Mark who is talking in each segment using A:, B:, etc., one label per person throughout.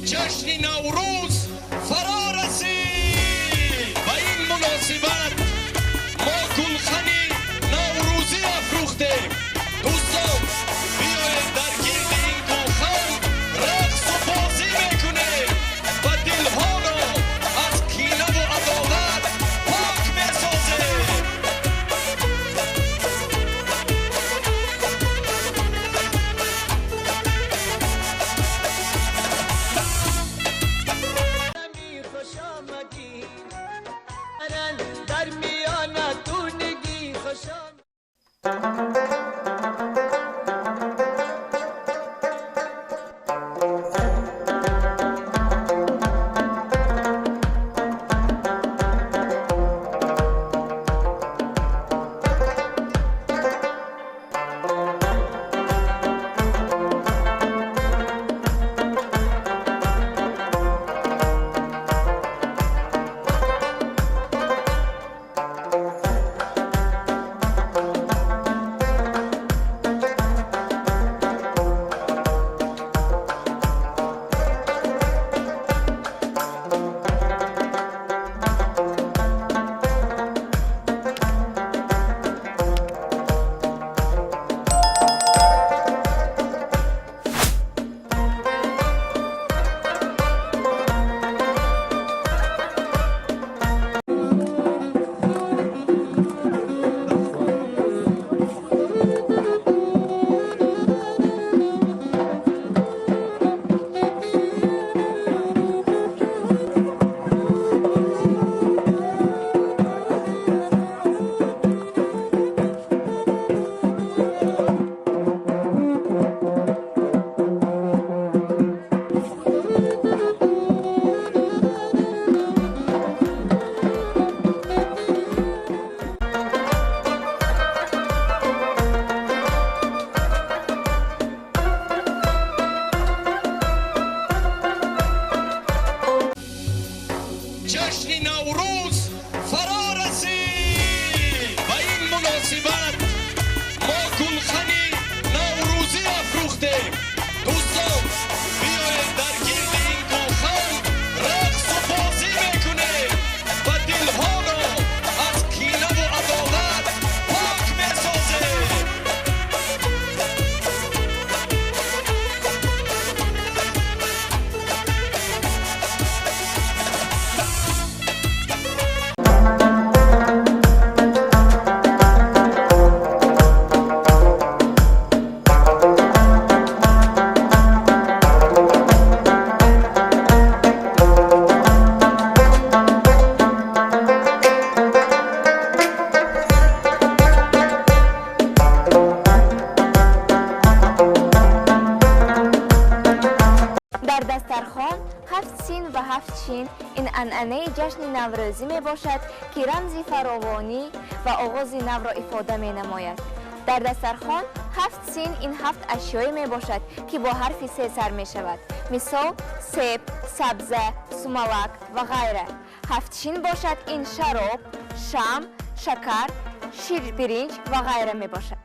A: جشن نوروز فرا رسید. به این مناسبت ما گلخن نوروزی افروختیم. دوستان بیایید در گرد این گلخن رقص و بازی میکنیم و دلها را از کینه و عداوت پاک میسازیم. در میان تونگی خوشم. جشن نوروز فرا رسید. به این مناسبت ما گلخن نوروزی افروختیم. دوستان بیایید در گرد این گلخن رقص و بازی میکنیم و دلها را از کینه و عداوت پاک میسازیم.
B: در دسترخوان 7 سین و 7 چین این عنعنه جشن نوروزی می باشد که رمزی فراوانی و آغاز نو را افاده می نماید. در دسترخوان 7 سین این 7 اشیایی می باشد که با حرف 3 سر می شود. مثال سیب، سبزه، سمالک و غیره. 7 چین باشد این شراب، شم، شکر، شیر برنج و غیره می باشد.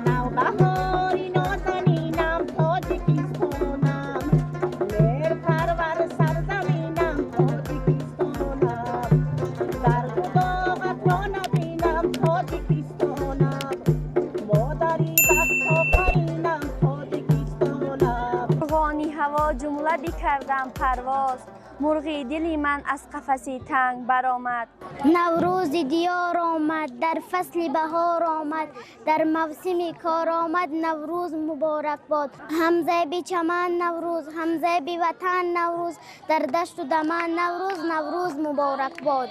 C: نوبهاری نازنینم تاجیکستانم، مهر پرور سرزمینم تاجیکستانم، زرد و داغ افشان نبینم تاجیکستانم، مادری بخت آفرینم تاجیکستانم.
D: مرغانی هوا جمله کردم پرواز، مرغی دلی من از قفسی تنگ برآمد.
E: نوروز دیار آمد، در فصل بهار آمد، در موسم کار آمد. نوروز مبارک باد. همزه بی چمن نوروز، همزه بی وطن نوروز، در دشت و دمن نوروز، نوروز مبارک باد.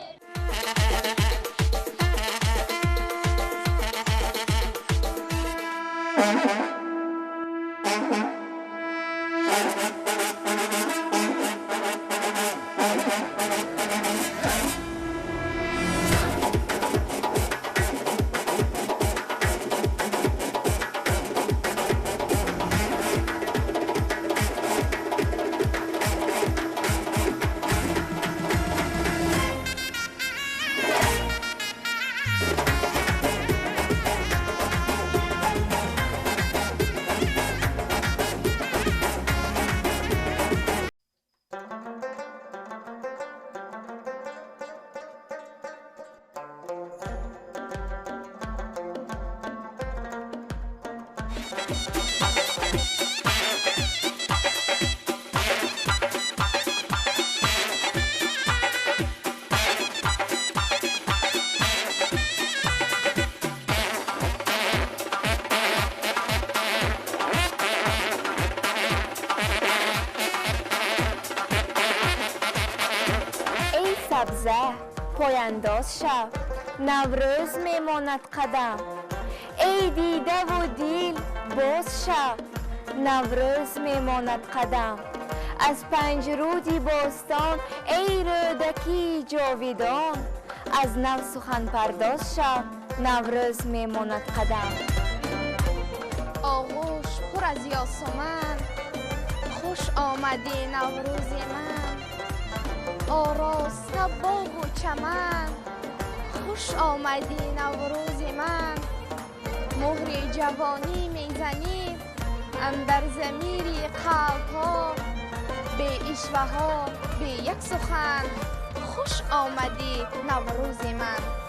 B: پایانداز شب نوروز میماند قدم ای دیده و دیل باز شب نوروز میماند قدم از پنج رودی باستان ای رودکی جاویدان از نو سخن پرداز شب نوروز میماند قدم
F: آغوش پر از یاسمن خوش آمدی نوروز من آراسته باغ و چمن خوش آمدی نوروز من مهر جوانی میزنی اندر ضمیری قلب ها به اشوه ها به یک سخن خوش آمدی نوروز من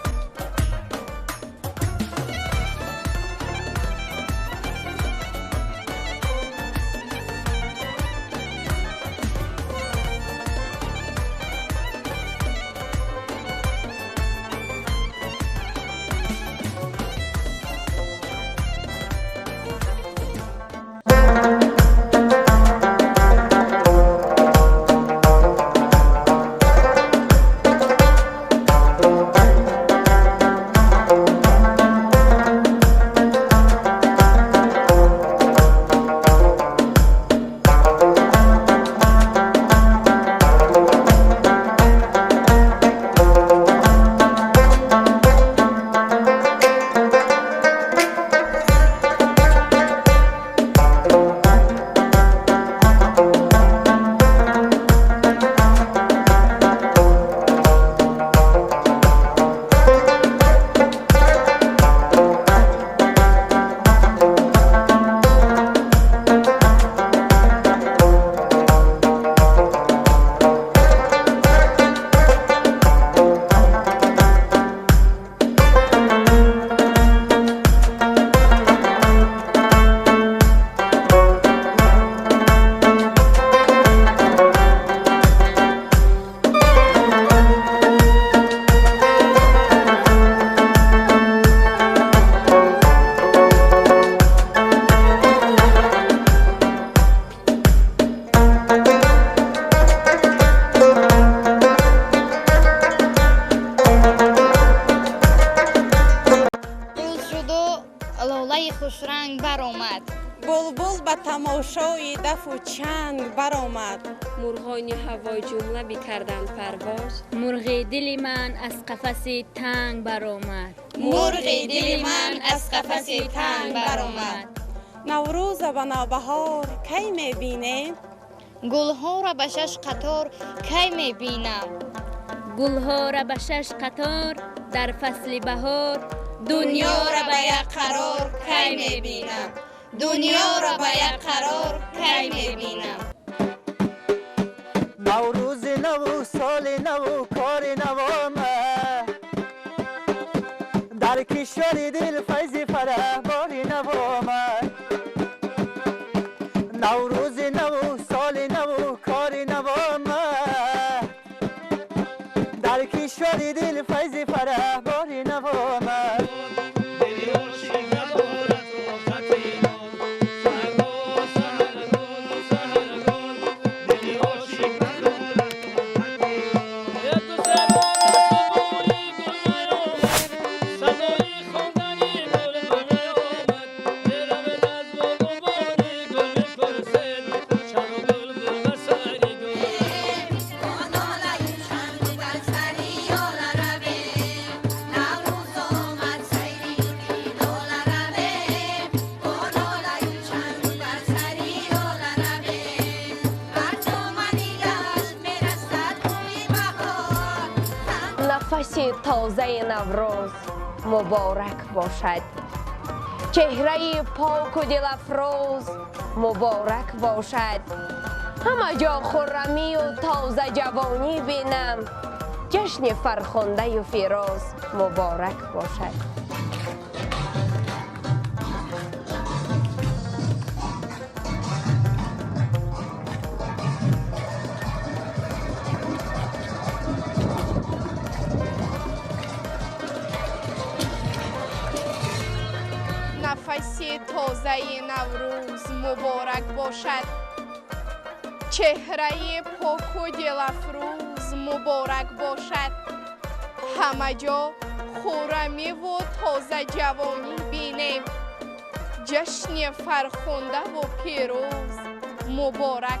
G: خوشرنگ برآمد
C: بلبل به تماشای دف و چنگ برآمد
H: مرغان هوا جمله بکردند پرواز
I: مرغ دل من از قفس تنگ برآمد
G: مرغ دل من از قفس تنگ برآمد
C: نوروز به نوبهار کی میبینیم
G: گلها را به شش قطار کی میبینم
I: گلها را به شش قطار در فصل بهار
G: دنیا را به یک قرار کی میبینم دنیا را به یک قرار کی میبینم
J: نوروز نو سال نو کار نو آمد در کشور دل فیض فرح باری نو آمد نوروز نو سال نو کار نو آمد در کشور دل فیض فرح باری نو آمد
K: نفس تازه نوروز مبارک باشد چهره پاک و دل افروز مبارک باشد همه جا خرمی و تازه جوانی بینم جشن فرخنده و فیروز مبارک باشد
F: نفس تازه نوروز مبارک باشد چهره پاک و دل افروز مبارک باشد
C: همه جا خرمی و تازه جوانی بینیم. جشن فرخنده و پیروز مبارک